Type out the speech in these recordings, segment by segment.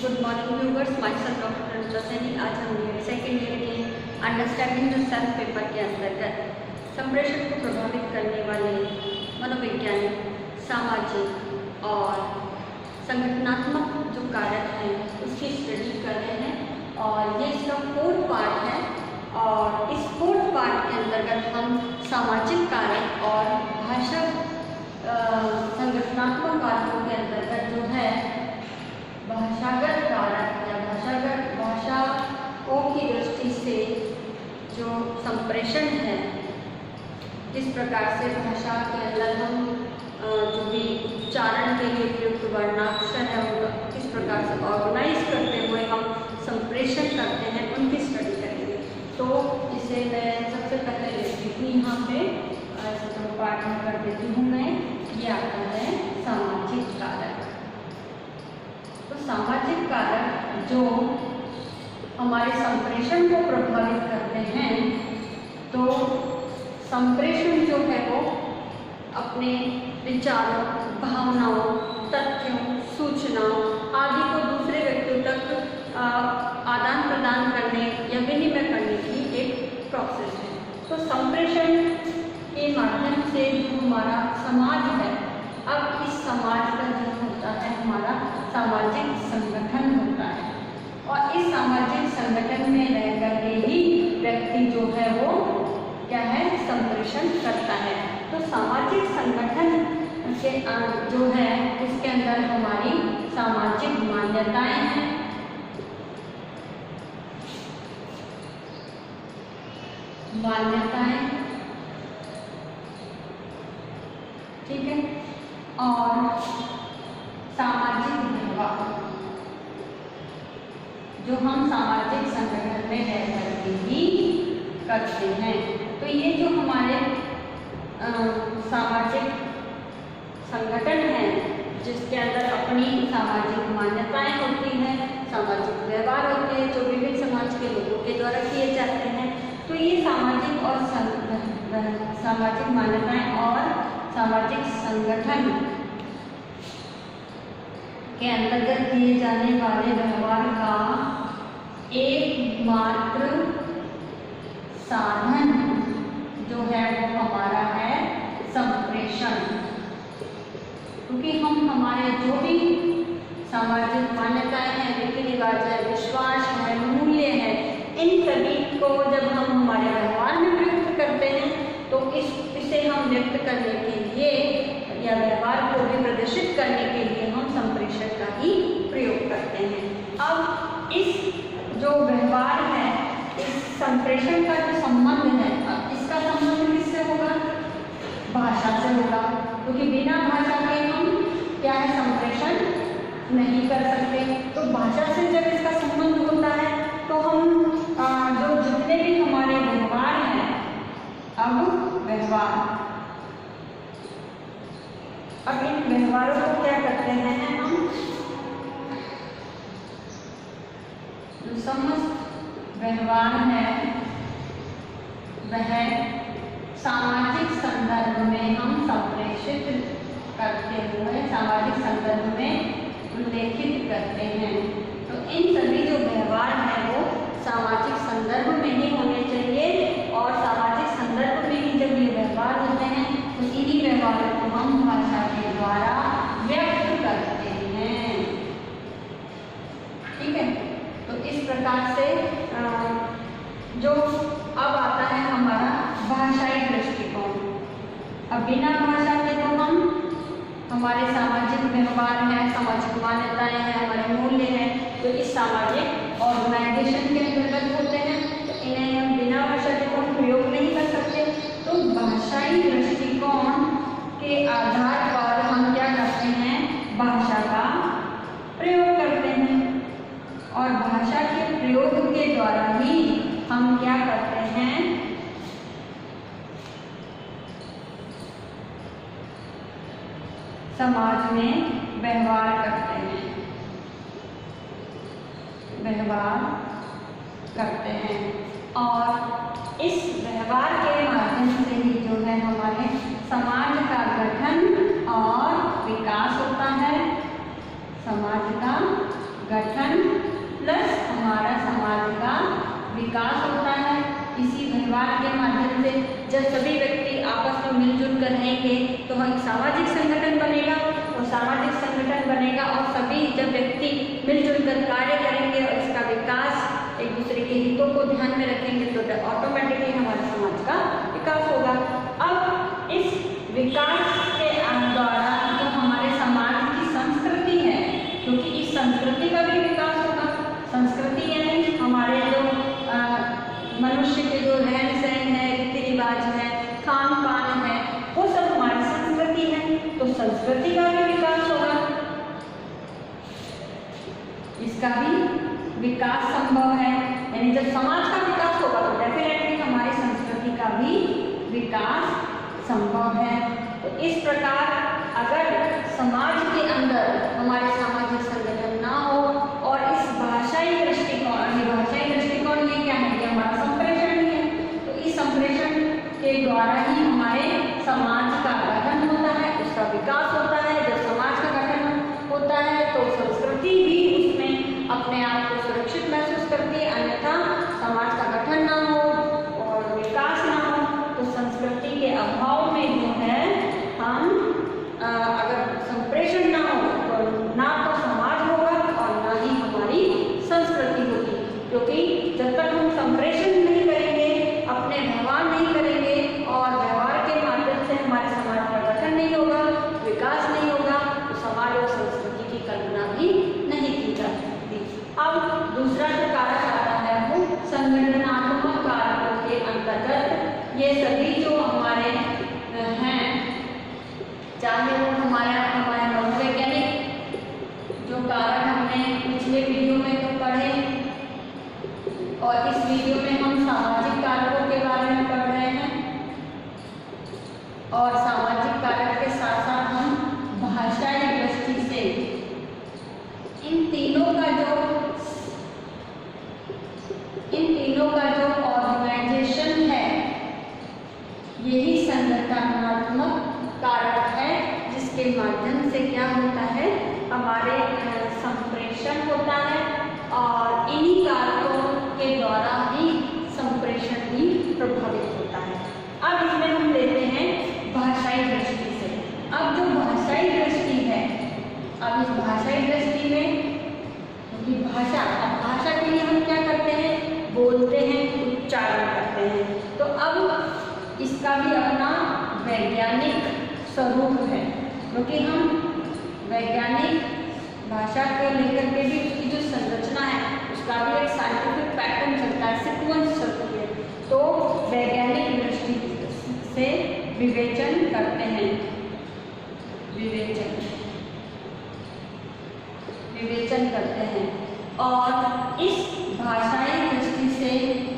Good morning viewers, my self doctor Anuja Saini. आज हम second year के अंडरस्टैंडिंग द सेल्फ पेपर के अंतर्गत संप्रेषण को प्रभावित करने वाले मनोवैज्ञानिक, सामाजिक और संगठनात्मक जो कारक हैं उसकी स्टडी कर रहे हैं और ये इसका फोर्थ पार्ट है। और इस फोर्थ पार्ट के अंतर्गत हम सामाजिक कारक और भाषा संगठनात्मक कारकों के अंतर्गत जो है भाषागत कारक या भाषाओं की दृष्टि से जो संप्रेषण है, किस प्रकार से भाषा के अंदर हम जो भी उच्चारण के लिए उपयुक्त वर्णाक्षर है उनका किस प्रकार से ऑर्गेनाइज करते हुए हम संप्रेषण करते हैं, उनकी स्टडी करेंगे। तो इसे मैं सबसे पहले लिखती हूँ यहाँ पे, ऐसे तो पाठ में कर देती हूँ मैं। ये आता है सामाजिक कारक। तो सामाजिक कारक जो हमारे संप्रेषण को प्रभावित करते हैं, तो संप्रेषण जो है वो अपने विचारों, भावनाओं, तथ्यों, सूचनाओं आदि को दूसरे व्यक्तियों तक आदान प्रदान करने या विनिमय करने की एक प्रोसेस है। तो संप्रेषण के माध्यम से जो हमारा समाज है, अब इस समाज का जो होता है हमारा सामाजिक संगठन होता है और इस सामाजिक संगठन में रह करके ही व्यक्ति जो है वो क्या है, संप्रेषण करता है। तो सामाजिक संगठन के जो है उसके अंदर हमारी सामाजिक मान्यताएं हैं, ठीक है, और सामाजिक व्यवहार जो हम सामाजिक संगठन में रह करके ही करते हैं। तो ये जो हमारे सामाजिक संगठन है जिसके अंदर अपनी सामाजिक मान्यताएं होती हैं, सामाजिक व्यवहार होते हैं जो विभिन्न समाज के लोगों के द्वारा किए जाते हैं। तो ये सामाजिक और सामाजिक मान्यताएं और सामाजिक संगठन के अंतर्गत किए जाने वाले व्यवहार का एकमात्र साधन जो है वो हमारा है संप्रेषण। क्योंकि हम हमारे जो भी सामाजिक मान्यताएं हैं, रीति रिवाज है, विश्वास है, मूल्य है, इन सभी को जब हम हमारे व्यवहार में प्रयुक्त करते हैं तो इसे हम व्यक्त करने के लिए या व्यवहार को भी प्रदर्शित करने के लिए हम संप्रेषण का ही प्रयोग करते हैं। अब इस जो व्यवहार है, इस संप्रेषण का जो संबंध है, अब इसका संबंध किससे होगा? भाषा से होगा, क्योंकि बिना भाषा के हम क्या है, संप्रेषण नहीं कर सकते। तो भाषा से जब इसका संबंध होता है तो हम जो जितने भी हमारे व्यवहार हैं, अब इन व्यवहारों को क्या करते हैं हम, जो समस्त व्यवहार है वह सामाजिक संदर्भ में हम संप्रेषित करते हुए सामाजिक संदर्भ में उल्लेखित करते हैं। तो इन सभी जो व्यवहार हैं वो सामाजिक संदर्भ में ही होने चाहिए और सामाजिक संदर्भ में ही जब ये व्यवहार होते हैं तो इन्हीं व्यवहारों को हम भाषा के द्वारा व्यक्त करते हैं, ठीक है। तो इस प्रकार से जो अब आता है हमारा भाषाई दृष्टिकोण। अब बिना भाषा के तो हम हमारे सामाजिक व्यवहार है, सामाजिक मान्यताएं हैं, हमारे मूल्य हैं, जो इस सामाजिक ऑर्गेनाइजेशन के अंतर्गत होते हैं, तो इन्हें हम बिना भाषा के तो प्रयोग नहीं कर सकते। तो भाषाई दृष्टिकोण के आधार पर हम क्या करते हैं, भाषा का प्रयोग करते हैं और भाषा के प्रयोग के द्वारा ही हम क्या करते हैं, समाज में व्यवहार करते हैं, और इस व्यवहार के माध्यम से ही जो है हमारे समाज का गठन और विकास होता है, समाज का गठन प्लस हमारा समाज का विकास होता है। इसी व्यवहार के माध्यम से जब सभी व्यक्ति आपस में मिलजुल कर रहेंगे तो एक सामाजिक संगठन बनेगा, और सामाजिक संगठन बनेगा और सभी जब व्यक्ति मिलजुल कर कार्य करेंगे और इसका विकास एक दूसरे के हितों को ध्यान में रखेंगे तो ऑटोमेटिकली हमारे समाज का विकास होगा। अब इस विकास के द्वारा जो हमारे समाज की संस्कृति है, क्योंकि इस संस्कृति का भी विकास होगा। संस्कृति यानी हमारे जो मनुष्य के जो रहन सहन है, रीति रिवाज है, खान पान है, वो सब हमारी संस्कृति है, तो संस्कृति का भी विकास होगा, इसका भी विकास संभव है। यानी जब समाज का विकास होगा तो डेफिनेटली हमारी संस्कृति का भी विकास संभव है। तो इस प्रकार अगर समाज के अंदर हमारे सामाजिक संगठन ना हो और इस भाषाई दृष्टिकोण ये क्या है, ये हमारा संप्रेषण ही है। तो इस संप्रेषण के द्वारा ही हमारे समाज का गठन होता है, उसका विकास होता है। जब समाज का गठन होता है तो संस्कृति भी उसमें अपने आप को सुरक्षित महसूस करती है, अन्यथा समाज का गठन ना हो और विकास ना हो तो संस्कृति के अभाव में जो है हम अगर संप्रेषण ना हो तो ना तो समाज होगा और ना ही हमारी संस्कृति होगी। क्योंकि जब तक हम संप्रेषण नहीं करेंगे, अपने व्यवहार नहीं करेंगे और व्यवहार के माध्यम से हमारे समाज का गठन नहीं होगा, विकास नहीं होगा, तो समाज और संस्कृति की कल्पना भी नहीं की जा सकती। अब दूसरा जो कारक आता है वो संगठनात्मक कारकों के अंतर्गत ये सभी जो हमारे हैं, चाहे वो हमारे मनोवैज्ञानिक जो कारक हमने पिछले वीडियो में तो पढ़े और इस वीडियो में हम सामाजिक कारकों के बारे में पढ़ रहे हैं, और सामाजिक कारक के साथ साथ हम भाषाई दृष्टि से इन तीनों का जो ऑर्गेनाइजेशन है यही संगठनात्मक कारक है, जिसके माध्यम से क्या होता है, हमारे संप्रेषण होता है और इन्हीं कारकों के द्वारा ही संप्रेषण भी प्रभावित होता है। अब इसमें हम लेते हैं भाषाई दृष्टि से। अब जो भाषाई दृष्टि है, अब इस भाषाई दृष्टि में क्योंकि भाषा के लिए हम क्या करते हैं, बोलते हैं, उच्चारण करते हैं। तो अब इसका भी अपना वैज्ञानिक स्वरूप है, क्योंकि हम वैज्ञानिक भाषा को लेकर के भी उसकी जो संरचना है उसका भी एक साइंटिफिक पैटर्न चलता है, सीक्वेंस चलती है। तो वैज्ञानिक दृष्टि से विवेचन करते हैं, विवेचन करते हैं। और इस भाषाई दृष्टि से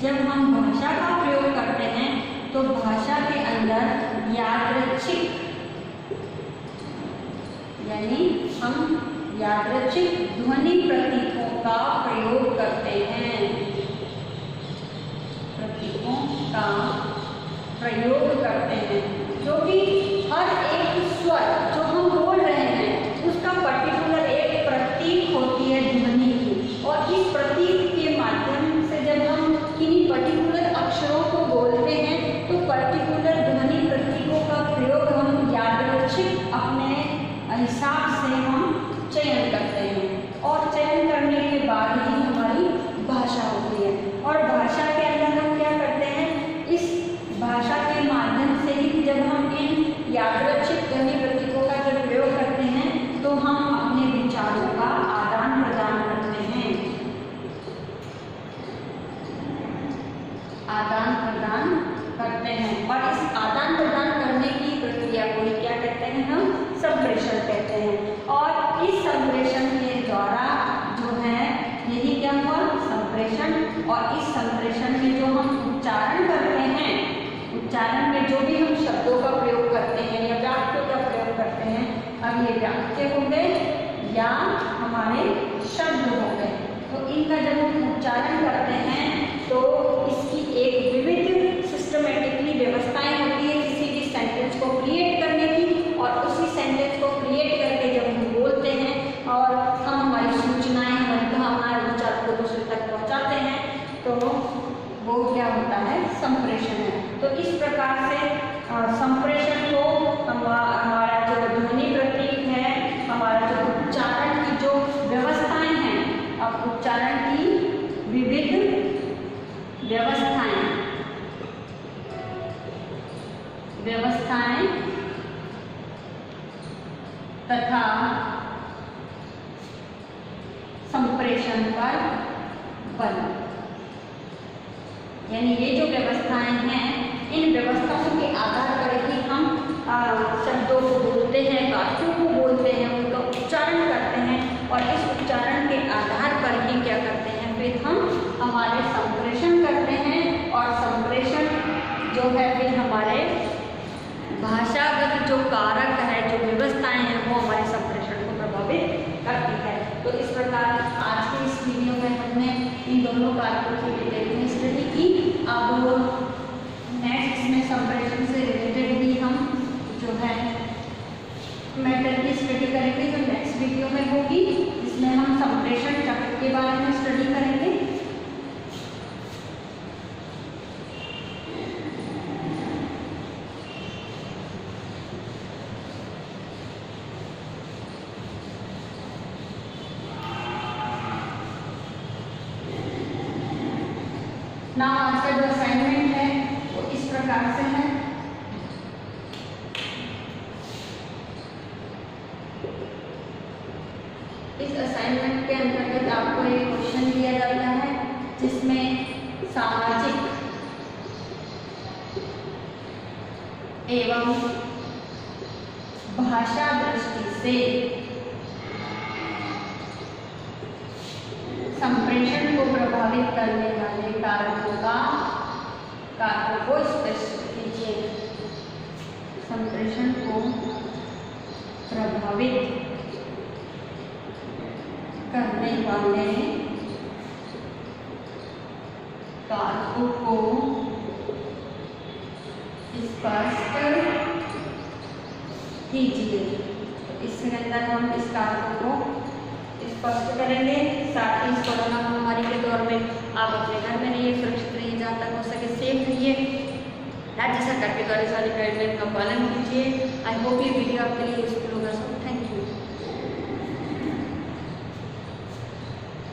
जब हम भाषा का प्रयोग करते हैं तो भाषा के अंदर यादृच्छिक यानी हम यादृच्छिक ध्वनि प्रतीकों का प्रयोग करते हैं, प्रतीकों का प्रयोग करते हैं, जो कि हर एक स्वर जो हम बोल रहे हैं उसका पर्टिकुलर एक प्रतीक होती है ध्वनि की, और इस प्रतीक के माध्यम से जब हम किन्हीं पर्टिकुलर अक्षरों को बोलते हैं तो पर्टिकुलर ध्वनि प्रतीकों का प्रयोग हम यादृच्छिक अपने हिसाब से हम चयन करते हैं, और चयन करने के बाद ही हमारी भाषा होती है। और भाषा के अंदर हम क्या करते हैं, इस भाषा के माध्यम से ही जब हम इन यादृच्छिक ध्वनि प्रतीकों का जब प्रयोग करते हैं तो हम अपने विचारों का आदान प्रदान करते हैं, और इस आदान प्रदान करने की प्रक्रिया को ही क्या कहते हैं, हम संप्रेषण कहते हैं। और इस संप्रेषण के द्वारा जो है यही क्या हुआ, संप्रेषण। और इस संप्रेषण में जो हम उच्चारण करते हैं, उच्चारण में जो भी हम शब्दों का प्रयोग करते हैं या वाक्यों का प्रयोग करते हैं, अब ये वाक्य हो गए या हमारे शब्द हो गए, तो इनका जब हम उच्चारण करते हैं तो इसकी एक विविध सिस्टमेटिकली व्यवस्थाएं होती है किसी भी सेंटेंस को क्रिएट करने की, और उसी सेंटेंस को क्रिएट करके जब हम बोलते हैं और हम हमारी सूचनाएं, हमारी तथा संप्रेषण पर बल। यानी ये जो व्यवस्थाएं हैं, इन व्यवस्थाओं के आधार पर ही हम शब्दों को बोलते हैं, वाक्यों को बोलते हैं, उनका उच्चारण करते हैं और इस उच्चारण के आधार पर ही क्या करते हैं, फिर हम हमारे संप्रेषण करते हैं और संप्रेषण जो है फिर हमारे भाषागत जो कारक है, जो व्यवस्थाएं हैं, वो हमारे संप्रेषण को प्रभावित करती है। तो इस प्रकार आज के इस वीडियो में हमने इन दोनों कारकों की डिटेल में स्टडी की। अब नेक्स्ट में संप्रेषण से रिलेटेड ही हम जो है मैटर की स्टडी करेंगे, जो नेक्स्ट वीडियो में होगी, जिसमें हम संप्रेषण चक्र के बारे में स्टडी करेंगे। ना आज का जो असाइनमेंट है वो इस प्रकार से है। इस असाइनमेंट के अंतर्गत आपको एक क्वेश्चन दिया जाता है जिसमें सामाजिक एवं भाषा दृष्टि से संप्रेषण को प्रभावित करने वाले कारकों को स्पष्ट कीजिए। संप्रेषण को प्रभावित करने वाले कारकों को स्पष्ट कीजिए। इसके अंदर हम इस कारकों को स्पष्ट करेंगे। साथ ही इस कोरोना महामारी के दौर में आप अपने घर में रहिए, सुरक्षित रहिए, जहाँ तक हो सके सेफ रहिए। राज्य सरकार के द्वारा सारी गाइडलाइन का पालन कीजिए। आई होप ये वीडियो आपके लिए यूजफुल होगा।